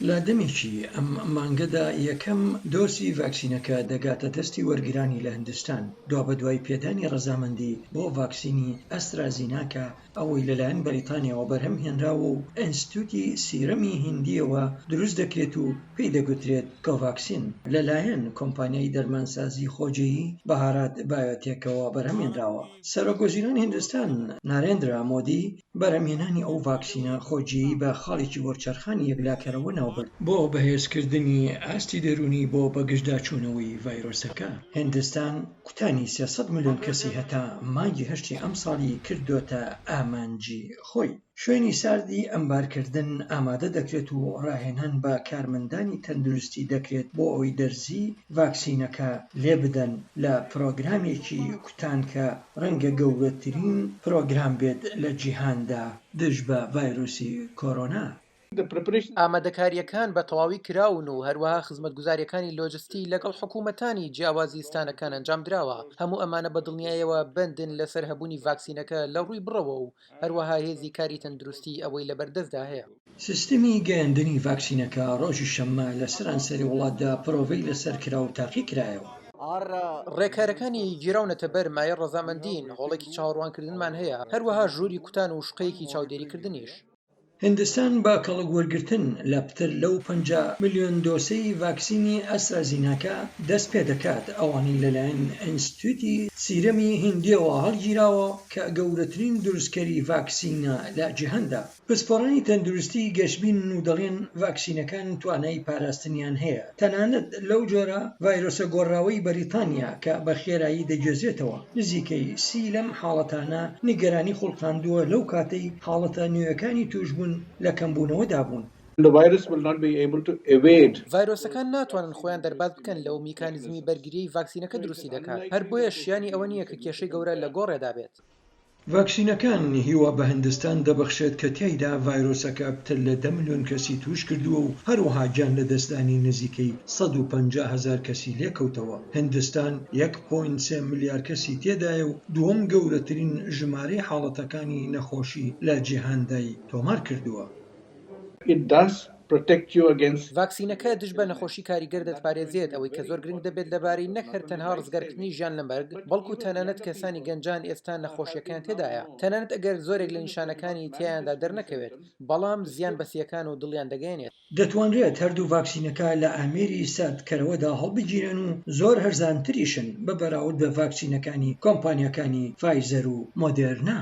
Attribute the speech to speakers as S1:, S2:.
S1: لە دەمێکی ئەم مانگەدا یەکەم دۆسی ڤاکسینەکە دەگاتە دەستی وەرگرانی لە هیندستان دوا بە دوای پێدانی ڕەزامەندی بۆ ڤاکسینی ئەسترازیناکا ئەوەی لەلایەن بەریتانیاوە بەرهەمهێنراوە و ئینستیتوتی سیرەمی هیندیەوە دروست دەکرێت و پێی دەگوترێت کۆڤاکسین لەلایەن کۆمپانیای دەرمانسازی خۆجیی بەهارات بایۆتێکەوە بەرهەمهێنراوە. سەرۆکوەزیرانی هیندستان نارێندرا مۆدی بەرهەمهێنانی ئەو ڤاکسینە خۆجیی بە خاڵێکی وەرچەرخانی یەکلاکەرەوە ناوبرد بۆ بەهێزکردنی ئاستی دەرونی بۆ بەگژداچوونەوەی ڤایرۆسەکە. هیندستان کوتانی 300 ملیۆن کەسی هەتا مانگی هەشتی ئەم ساڵی کردوتە ئامانجی خۆی. شوێنی ساردی ئەمبارکردن ئامادە دەکرێت و ڕاهێنان بە کارمەندانی تەندروستی دەکرێت بۆ ئەوەی دەرزی ڤاکسینەکە لێ بدەن لە پرۆگرامێکی کوتان کە ڕەنگە گەورەترین پرۆگرام بێت لە جیهاندا دژ بە ڤایرۆسی کۆرۆنا.
S2: ئامادەکاریەکان بە تەواوی کراون و هەروەها خزمەتگوزاریەکانی لۆجستی لەگەڵ حکوومەتانی جیاوازیستانەکان ئەنجام درراوە. هەموو ئەمانە بەدڵنیایەوە بندن لەسەر هەبوونی ڤاکسینەکە لە ڕووی بڕەوە و هەروەها هێزی کاری تەندروستی ئەوەی لەبەردەستدا هەیە.
S1: سیستمی گەیاندنی ڤاکسینەکە ڕۆژی شەممە لە سەرانسەری وڵاتدا پرۆڤەی لەسەر کرا و تاقی کرایەوە.
S2: ڕێکارەکانی گیراونەتە بەر مایە ڕەزامەندین، هۆڵێکی چاوەڕوانکردنمان هەیە، هەروەها ژووری کوتان و شقەیەکی چاودێریکردنیش.
S1: هیندستان بە کەڵکوەرگرتن لە پتر لەو 50 ملیۆن دۆسەی ڤاکسینی ئەسترازیناکە دەست پێ دەکات ئەوانی لەلایەن ئینستیتوتی سیرەمی هیندیەوە هەڵگیراوە کە گەورەترین دروستکەری ڤاکسینە لە جیهاندا. پسپۆڕانی تەندروستی گەشتبین و دەڵێن ڤاکسینەکان توانای پاراستنیان هەیە، تەنانەت لەو جۆرە ڤایرۆسە گۆڕاوەی بەریتانیا کە بە خێرایی دەگوێزێتەوە. نزیکەی 30 لەم حاڵەتانە نیگەرانی خوڵقاندووە لەو کاتەی حاڵەتە نوێیەکانی توشبوون لە کەمبوونەوەدا بوون.
S2: ڤایرۆسەکان ناتوانن خۆیان دەرباز بکەن لەو میکانیزمی بەرگریی ڤاکسینەکە دروستی دەکات، هەر بۆیە شیانی ئەوە نییە کە کێشەی گەورە لە گۆڕێدا بێت.
S1: ڤاکسینەکان هیوا بە هیندستان دەبەخشێت کە تیایدا ڤایرۆسەکە پتر لە 10 ملیۆن کەسی توش کردووە و هەروەها گیان لە دەستدانی نزیکەی 150,000 کەسی لێکەوتەوە. هیندستان 1.3 ملیار کەسی تێدایە و دووەم گەورەترین ژمارەی حاڵەتەکانی نەخۆشی لە جیهاندای تۆمار کردووە.
S2: ڤاکسینەکە دژ بە نەخۆشی کاریگەر دەتپارێزێت، ئەوەی کە زۆر گرنگ دەبێت لەبارەی نەک هەر تەنها ڕزگارکردنی ژیان لە مەرگ، بەڵکو تەنانەت کەسانی گەنجان ئێستا نەخۆشیەکان تێدایە، تەنانەت ئەگەر زۆرێک لە نیشانەکانی تیایاندا دەرنەکەوێت، بەڵام زیان بەسیەکان و دڵیان دەگەێنێت.
S1: دەتوانرێت هەردوو ڤاکسینەکە لە ئامێری ساردکەرەوەدا هەڵبگیرن و زۆر هەرزانتریشن بە بەراورد بە ڤاکسینەکانی کۆمپانیەکانی فایزەر و مۆدێرنا.